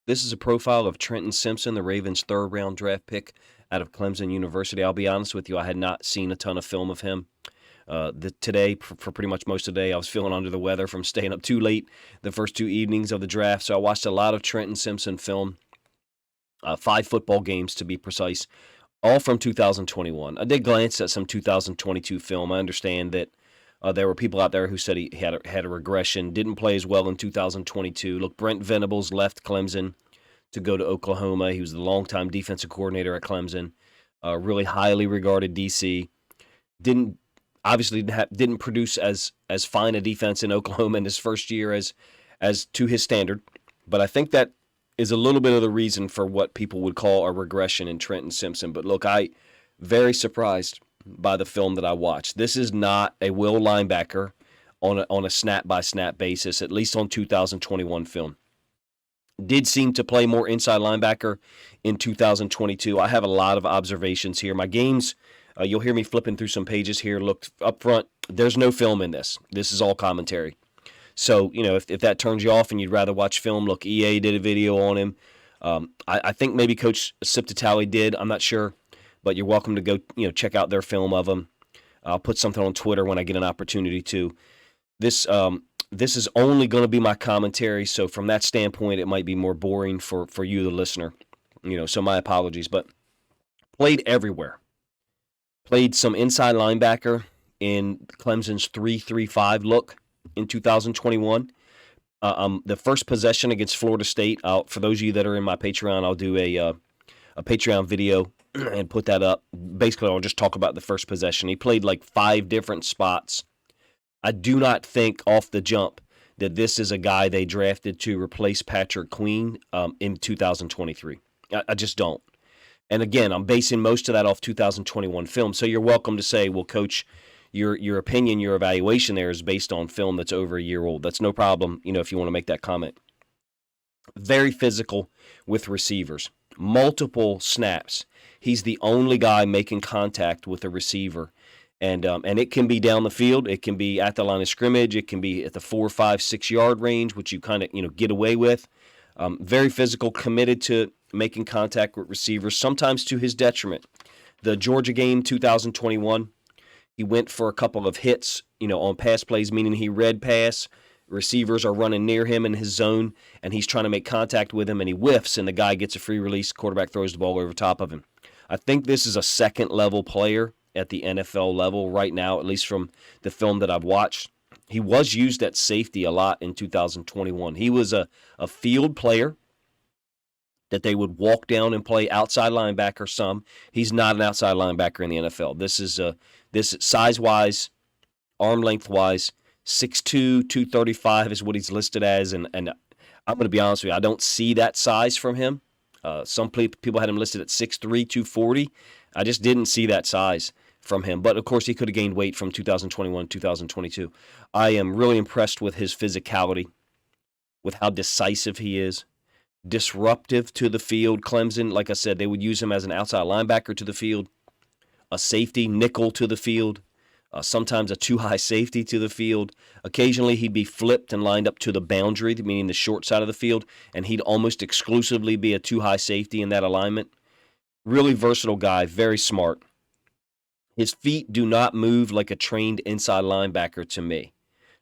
This is a profile of Trenton Simpson, the Ravens' third-round draft pick out of Clemson University. I'll be honest with you, I had not seen a ton of film of him. Today, for pretty much most of the day, I was feeling under the weather from staying up too late the first two evenings of the draft, so I watched a lot of Trenton Simpson film, 5 football games to be precise, all from 2021. I did glance at some 2022 film. I understand that there were people out there who said he had a regression, didn't play as well in 2022. Look, Brent Venables left Clemson to go to Oklahoma. He was the longtime defensive coordinator at Clemson, really highly regarded DC. Didn't produce as fine a defense in Oklahoma in his first year as to his standard, but I think that is a little bit of the reason for what people would call a regression in Trenton Simpson. But look, I very surprised by the film that I watched. This is not a will linebacker on a snap-by-snap basis, at least on 2021 film. Did seem to play more inside linebacker in 2022. I have a lot of observations here. My games, you'll hear me flipping through some pages here. Look, up front, there's no film in this. This is all commentary. So, if that turns you off and you'd rather watch film, look, EA did a video on him. I think maybe Coach Siptatali did. I'm not sure. But you're welcome to go, check out their film of him. I'll put something on Twitter when I get an opportunity to. This is only going to be my commentary, so from that standpoint, it might be more boring for you, the listener. So my apologies. But played everywhere. Played some inside linebacker in Clemson's 3-3-5 look in 2021. The first possession against Florida State. For those of you that are in my Patreon, I'll do a Patreon video and put that up. Basically, I'll just talk about the first possession. He played like 5 different spots. I do not think off the jump that this is a guy they drafted to replace Patrick Queen in 2023. I just don't. And again, I'm basing most of that off 2021 film. So you're welcome to say, well, Coach, your opinion, your evaluation there is based on film that's over a year old. That's no problem, if you want to make that comment. Very physical with receivers. Multiple snaps. He's the only guy making contact with a receiver. And it can be down the field. It can be at the line of scrimmage. It can be at the 4, 5, 6 yard range, which you kind of, get away with. Very physical, committed to making contact with receivers, sometimes to his detriment. The Georgia game, 2021, he went for a couple of hits, on pass plays, meaning he read pass. Receivers are running near him in his zone, and he's trying to make contact with him, and he whiffs, and the guy gets a free release. Quarterback throws the ball over top of him. I think this is a second-level player at the NFL level right now, at least from the film that I've watched. He was used at safety a lot in 2021. He was a field player that they would walk down and play outside linebacker some. He's not an outside linebacker in the NFL. This size-wise, arm length-wise, 6'2", 235 is what he's listed as, and I'm going to be honest with you, I don't see that size from him. Some people had him listed at 6'3", 240. I just didn't see that size from him. But, of course, he could have gained weight from 2021 to 2022. I am really impressed with his physicality, with how decisive he is, disruptive to the field. Clemson, like I said, they would use him as an outside linebacker to the field, a safety nickel to the field, sometimes a too-high safety to the field. Occasionally, he'd be flipped and lined up to the boundary, meaning the short side of the field, and he'd almost exclusively be a too-high safety in that alignment. Really versatile guy, very smart. His feet do not move like a trained inside linebacker to me,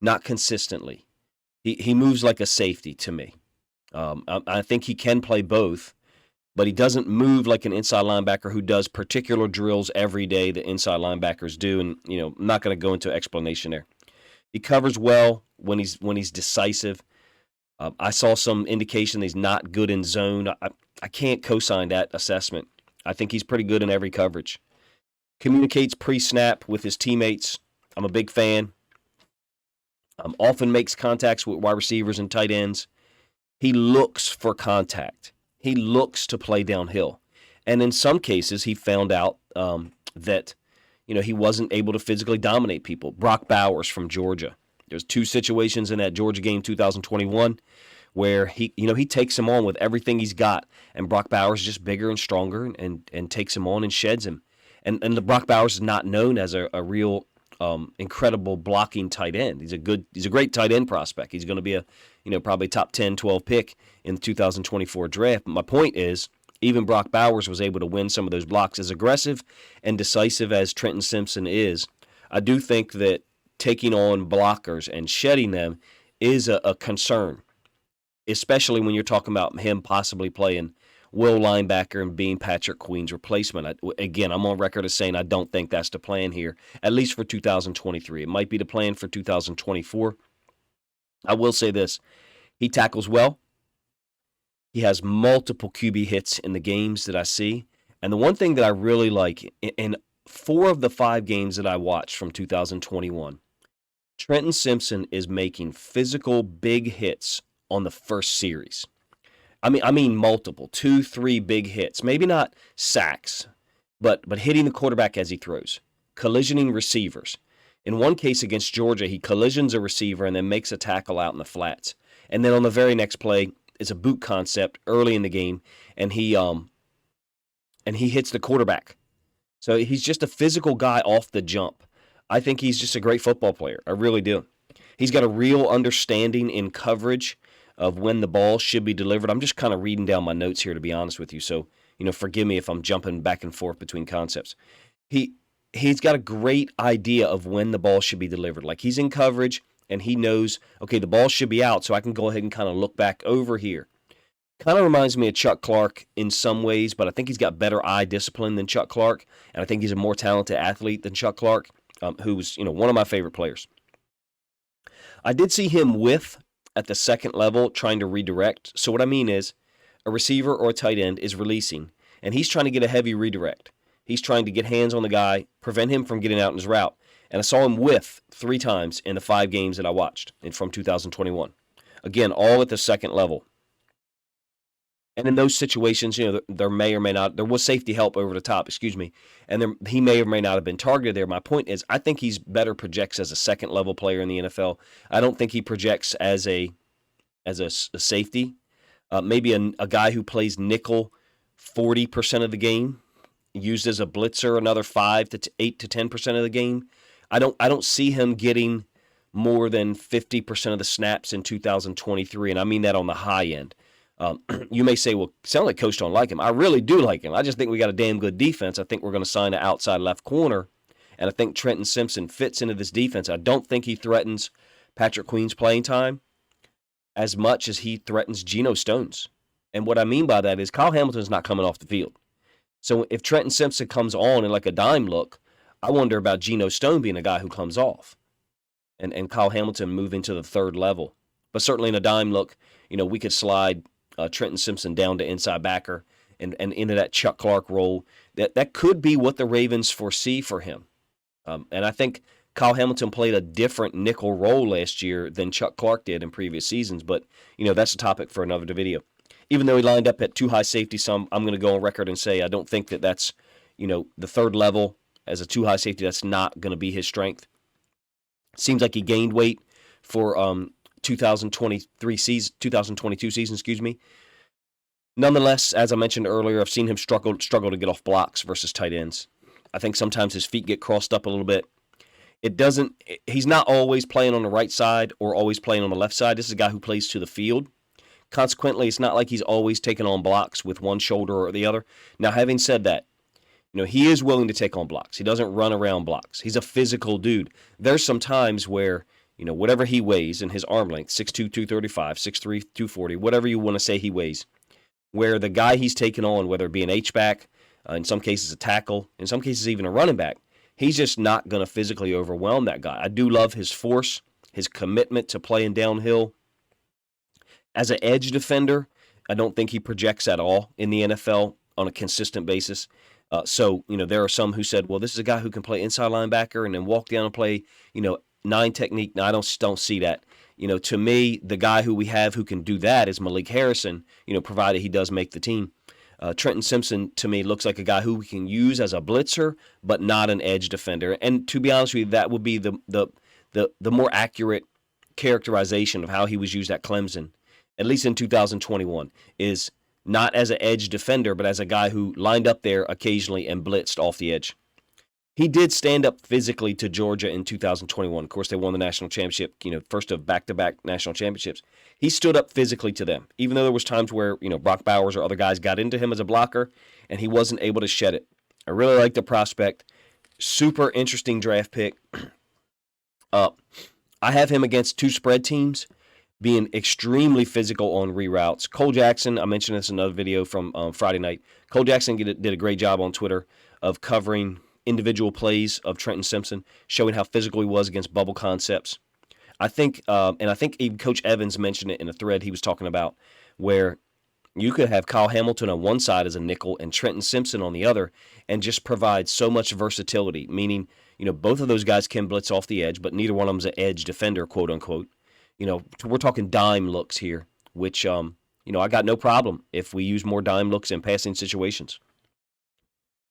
not consistently. He moves like a safety to me. I think he can play both, but he doesn't move like an inside linebacker who does particular drills every day that inside linebackers do, and I'm not going to go into explanation there. He covers well when he's decisive. I saw some indication that he's not good in zone. I can't co-sign that assessment. I think he's pretty good in every coverage. Communicates pre-snap with his teammates. I'm a big fan. Often makes contacts with wide receivers and tight ends. He looks for contact. He looks to play downhill. And in some cases, he found out that, he wasn't able to physically dominate people. Brock Bowers from Georgia. There's 2 situations in that Georgia game 2021 where he takes him on with everything he's got. And Brock Bowers is just bigger and stronger and takes him on and sheds him. And the Brock Bowers is not known as a real incredible blocking tight end. He's a great tight end prospect. He's going to be a, probably top 10, 12 pick in the 2024 draft. But my point is, even Brock Bowers was able to win some of those blocks. As aggressive and decisive as Trenton Simpson is, I do think that taking on blockers and shedding them is a concern, especially when you're talking about him possibly playing will linebacker and being Patrick Queen's replacement. Again, I'm on record as saying I don't think that's the plan here, at least for 2023. It might be the plan for 2024. I will say this. He tackles well. He has multiple QB hits in the games that I see. And the one thing that I really like, in 4 of the 5 games that I watched from 2021, Trenton Simpson is making physical big hits on the first series. I mean multiple, 2, 3 big hits. Maybe not sacks, but hitting the quarterback as he throws, collisioning receivers. In one case against Georgia, he collisions a receiver and then makes a tackle out in the flats. And then on the very next play, it's a boot concept early in the game, and he hits the quarterback. So he's just a physical guy off the jump. I think he's just a great football player. I really do. He's got a real understanding in coverage of when the ball should be delivered. I'm just kind of reading down my notes here, to be honest with you. So, forgive me if I'm jumping back and forth between concepts. He's got a great idea of when the ball should be delivered. Like, he's in coverage and he knows, okay, the ball should be out, so I can go ahead and kind of look back over here. Kind of reminds me of Chuck Clark in some ways, but I think he's got better eye discipline than Chuck Clark, and I think he's a more talented athlete than Chuck Clark, who's one of my favorite players. I did see him at the second level trying to redirect. So what I mean is, a receiver or a tight end is releasing, and he's trying to get a heavy redirect. He's trying to get hands on the guy, prevent him from getting out in his route. And I saw him 3 times in the 5 games that I watched from 2021. Again, all at the second level. And in those situations, there may or may not, there was safety help over the top, and he may or may not have been targeted there. My point is, I think he's better projects as a second level player in the NFL. I don't think he projects as a safety. Maybe a guy who plays nickel 40% of the game, used as a blitzer another 8 to 10% of the game. I don't see him getting more than 50% of the snaps in 2023, and I mean that on the high end. You may say, well, sound like Coach don't like him. I really do like him. I just think we got a damn good defense. I think we're going to sign an outside left corner, and I think Trenton Simpson fits into this defense. I don't think he threatens Patrick Queen's playing time as much as he threatens Geno Stone's. And what I mean by that is Kyle Hamilton's not coming off the field. So if Trenton Simpson comes on in like a dime look, I wonder about Geno Stone being a guy who comes off and Kyle Hamilton moving to the third level. But certainly in a dime look, we could slide Trenton Simpson down to inside backer and into that Chuck Clark role. That could be what the Ravens foresee for him. And I think Kyle Hamilton played a different nickel role last year than Chuck Clark did in previous seasons. But, that's a topic for another video. Even though he lined up at 2 high safety, I'm going to go on record and say I don't think that's, the third level as a 2 high safety. That's not going to be his strength. Seems like he gained weight for 2022 season, Nonetheless, as I mentioned earlier, I've seen him struggle to get off blocks versus tight ends. I think sometimes his feet get crossed up a little bit. He's not always playing on the right side or always playing on the left side. This is a guy who plays to the field. Consequently, it's not like he's always taking on blocks with one shoulder or the other. Now, having said that, he is willing to take on blocks. He doesn't run around blocks. He's a physical dude. There's some times where, whatever he weighs in his arm length, 6'2", 235, 6'3", 240, whatever you want to say he weighs, where the guy he's taking on, whether it be an H-back, in some cases a tackle, in some cases even a running back, he's just not going to physically overwhelm that guy. I do love his force, his commitment to playing downhill. As an edge defender, I don't think he projects at all in the NFL on a consistent basis. So there are some who said, well, this is a guy who can play inside linebacker and then walk down and play, 9 technique. No, I don't see that. To me, the guy who we have who can do that is Malik Harrison, provided he does make the team. Trenton Simpson, to me, looks like a guy who we can use as a blitzer, but not an edge defender. And to be honest with you, that would be the more accurate characterization of how he was used at Clemson, at least in 2021, is not as an edge defender, but as a guy who lined up there occasionally and blitzed off the edge. He did stand up physically to Georgia in 2021. Of course, they won the national championship, first of back-to-back national championships. He stood up physically to them, even though there was times where, Brock Bowers or other guys got into him as a blocker, and he wasn't able to shed it. I really like the prospect. Super interesting draft pick. I have him against 2 spread teams, being extremely physical on reroutes. Cole Jackson, I mentioned this in another video from Friday night. Cole Jackson did a great job on Twitter of covering individual plays of Trenton Simpson, showing how physical he was against bubble concepts. I think even Coach Evans mentioned it in a thread he was talking about, where you could have Kyle Hamilton on one side as a nickel and Trenton Simpson on the other, and just provide so much versatility, meaning, both of those guys can blitz off the edge, but neither one of them's an edge defender, quote unquote. We're talking dime looks here, which, I got no problem if we use more dime looks in passing situations.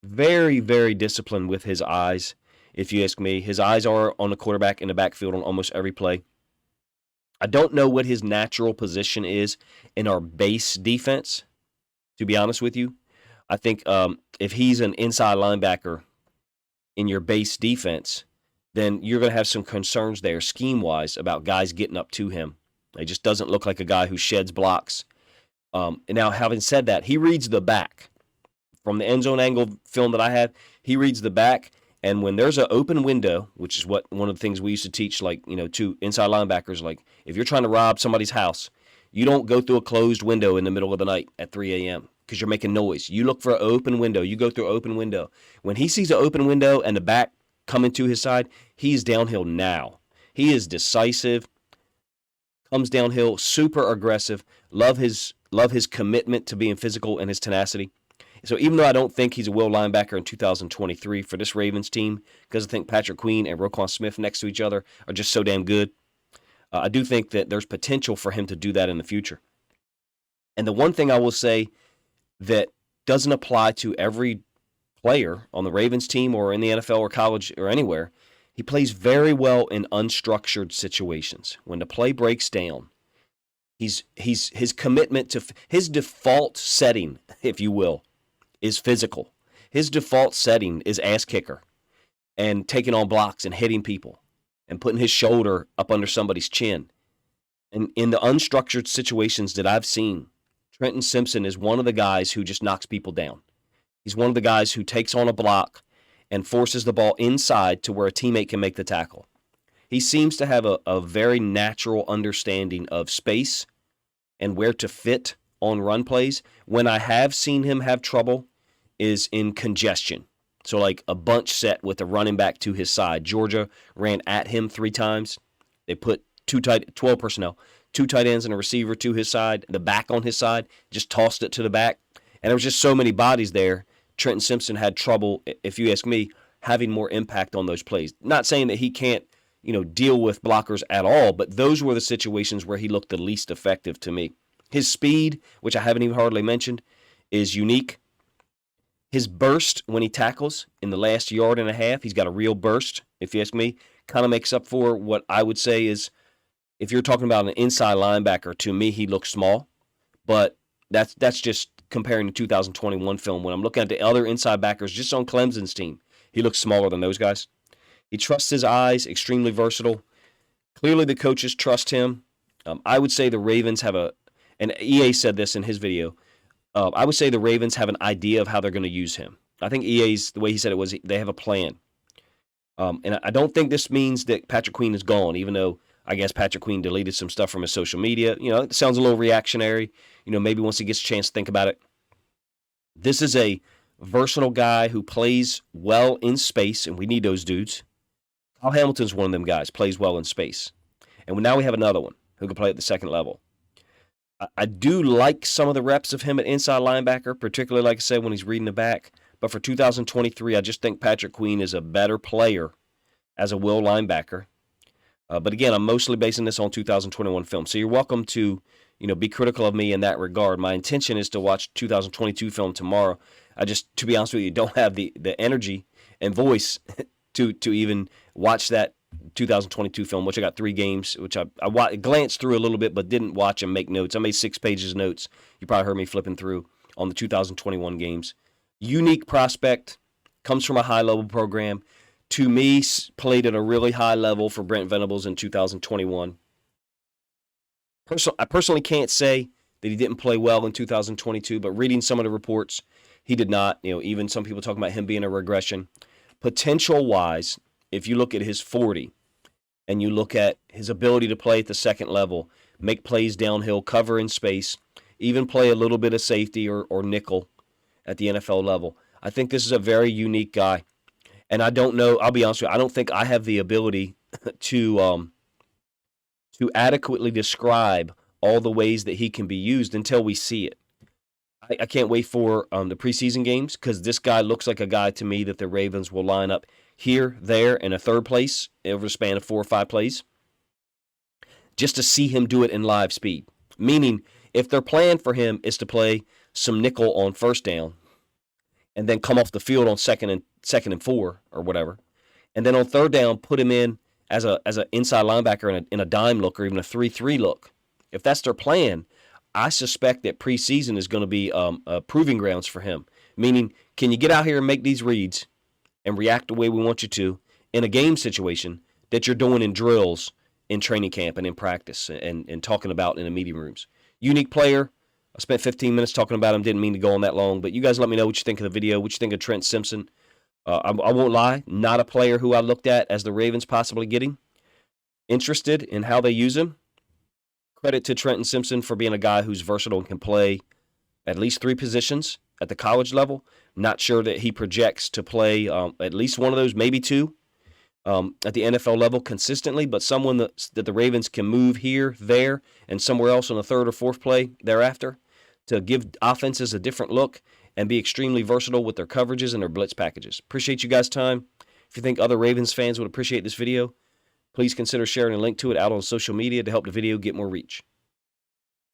Very, very disciplined with his eyes, if you ask me. His eyes are on the quarterback in the backfield on almost every play. I don't know what his natural position is in our base defense, to be honest with you. I think if he's an inside linebacker in your base defense, then you're going to have some concerns there scheme-wise about guys getting up to him. He just doesn't look like a guy who sheds blocks. And now, having said that, he reads the back. From the end zone angle film that I have, he reads the back, and when there's an open window, which is one of the things we used to teach, to inside linebackers, like if you're trying to rob somebody's house, you don't go through a closed window in the middle of the night at 3 a.m. because you're making noise. You look for an open window. You go through an open window. When he sees an open window and the back coming to his side, he's downhill now. He is decisive, comes downhill, super aggressive. Love his commitment to being physical and his tenacity. So even though I don't think he's a will linebacker in 2023 for this Ravens team, because I think Patrick Queen and Roquan Smith next to each other are just so damn good, I do think that there's potential for him to do that in the future. And the one thing I will say that doesn't apply to every player on the Ravens team or in the NFL or college or anywhere, he plays very well in unstructured situations. When the play breaks down, his commitment to his default setting, if you will, is physical. His default setting is ass kicker and taking on blocks and hitting people and putting his shoulder up under somebody's chin. And in the unstructured situations that I've seen, Trenton Simpson is one of the guys who just knocks people down. He's one of the guys who takes on a block and forces the ball inside to where a teammate can make the tackle. He seems to have a very natural understanding of space and where to fit on run plays. When I have seen him have trouble is in congestion. So like a bunch set with a running back to his side. Georgia ran at him 3 times. They put 12 personnel, 2 tight ends and a receiver to his side, the back on his side, just tossed it to the back. And there was just so many bodies there. Trenton Simpson had trouble, if you ask me, having more impact on those plays. Not saying that he can't, deal with blockers at all, but those were the situations where he looked the least effective to me. His speed, which I haven't even hardly mentioned, is unique. His burst when he tackles in the last yard and a half, he's got a real burst, if you ask me, kind of makes up for what I would say is, if you're talking about an inside linebacker, to me, he looks small. But that's just comparing the 2021 film. When I'm looking at the other inside backers just on Clemson's team, he looks smaller than those guys. He trusts his eyes, extremely versatile. Clearly the coaches trust him. I would say the Ravens have and EA said this in his video, I would say the Ravens have an idea of how they're going to use him. I think EA's, the way he said it was, they have a plan. And I don't think this means that Patrick Queen is gone, even though I guess Patrick Queen deleted some stuff from his social media. It sounds a little reactionary. Maybe once he gets a chance to think about it. This is a versatile guy who plays well in space, and we need those dudes. Kyle Hamilton's one of them guys, plays well in space. And now we have another one who can play at the second level. I do like some of the reps of him at inside linebacker, particularly, like I said, when he's reading the back. But for 2023, I just think Patrick Queen is a better player as a will linebacker. But again, I'm mostly basing this on 2021 film. So you're welcome to, be critical of me in that regard. My intention is to watch 2022 film tomorrow. I just, to be honest with you, don't have the energy and voice to even watch that 2022 film, which I got 3 games, which I glanced through a little bit, but didn't watch and make notes. I made 6 pages of notes. You probably heard me flipping through on the 2021 games. Unique prospect. comes from a high-level program. To me, played at a really high level for Brent Venables in 2021. I personally can't say that he didn't play well in 2022, but reading some of the reports, he did not. Even some people talking about him being a regression. Potential-wise, if you look at his 40 and you look at his ability to play at the second level, make plays downhill, cover in space, even play a little bit of safety or nickel at the NFL level, I think this is a very unique guy. And I don't know, I'll be honest with you, I don't think I have the ability to adequately describe all the ways that he can be used until we see it. I can't wait for the preseason games, because this guy looks like a guy to me that the Ravens will line up here, there, and a third place over a span of 4 or 5 plays, just to see him do it in live speed. Meaning, if their plan for him is to play some nickel on first down and then come off the field on second and 4 or whatever, and then on third down put him in as an inside linebacker in a dime look or even a 3-3 look, if that's their plan, I suspect that preseason is going to be proving grounds for him. Meaning, can you get out here and make these reads and react the way we want you to in a game situation that you're doing in drills, in training camp, and in practice, and talking about in the meeting rooms? Unique player. I spent 15 minutes talking about him. Didn't mean to go on that long, but you guys let me know what you think of the video, what you think of Trent Simpson. I won't lie, not a player who I looked at as the Ravens possibly getting. Interested in how they use him. Credit to Trenton Simpson for being a guy who's versatile and can play at least 3 positions at the college level. Not sure that he projects to play at least one of those, maybe 2, at the NFL level consistently, but someone that the Ravens can move here, there, and somewhere else on the 3rd or 4th play thereafter to give offenses a different look and be extremely versatile with their coverages and their blitz packages. Appreciate you guys' time. If you think other Ravens fans would appreciate this video, please consider sharing a link to it out on social media to help the video get more reach.